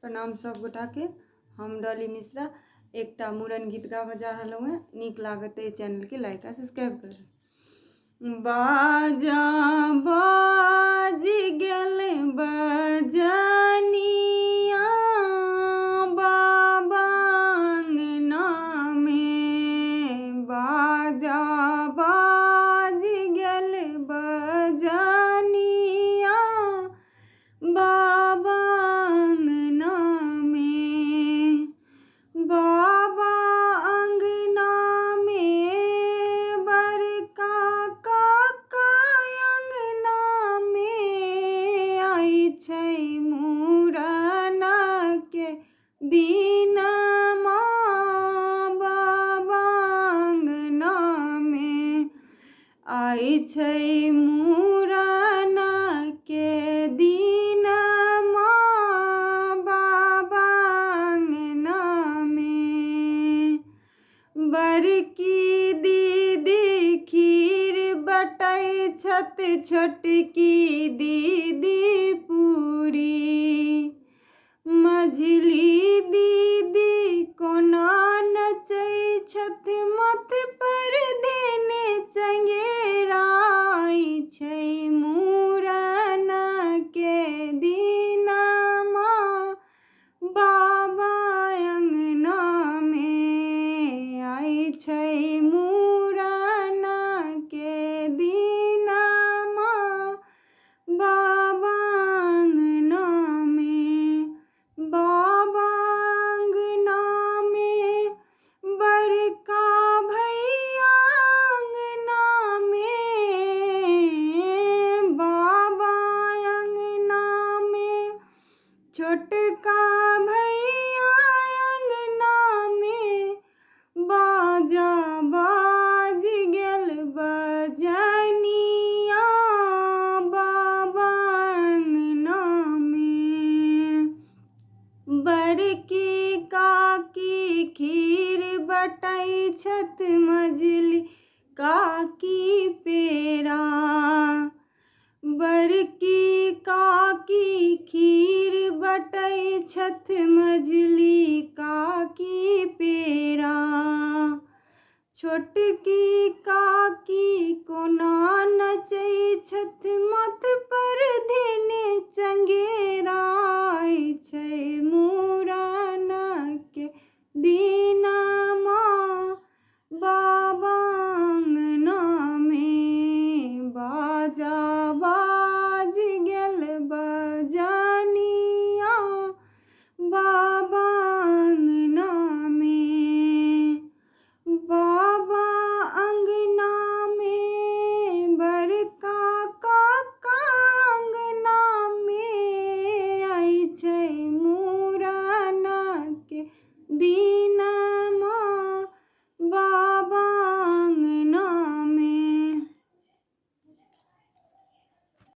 प्रणाम सब गोटा के। हम डॉली मिश्रा एकटा मूड़न गीत गाबऽ जा रहलहुँ हैं। नीक लागत है चैनल के लाइक आ सब्सक्राइब कर। बाजा बाज गेल बजनिया बाबा अंगना में, बाजा बाज गेल बजनिया बाबा अंगना में, बाबा अंगना में बड़का काका अंगना में, आई छै मूड़न के दिनमा बाबा अंगना में, आई छै मूड़न के दिनमा बाबा अंगना में। बड़की दीदी खीर बटै छत, छोटकी दीदी पूरी, मझली दीदी कोना नचै छत, मथ पर देने चंगेरा, आई छै मूड़न के दिनमा बाबा अंगना में, आई छै मूड़न के दिनमा बाबा अंगना में, बाबा अंगना में बड़का भैया अंगना में, बाबा अंगना में छोटका भैया अंगना में, बाजा बाज गेल बजनिया बाबा अंगना में। बड़की काकी खीर बटै छत, मझली काकी पेड़ा, बड़की काकी खीर बटै छत, मझली काकी पेड़ा, छोटकी काकी कोना नचै छत, मथ पर धेने चंगेरा, आई छै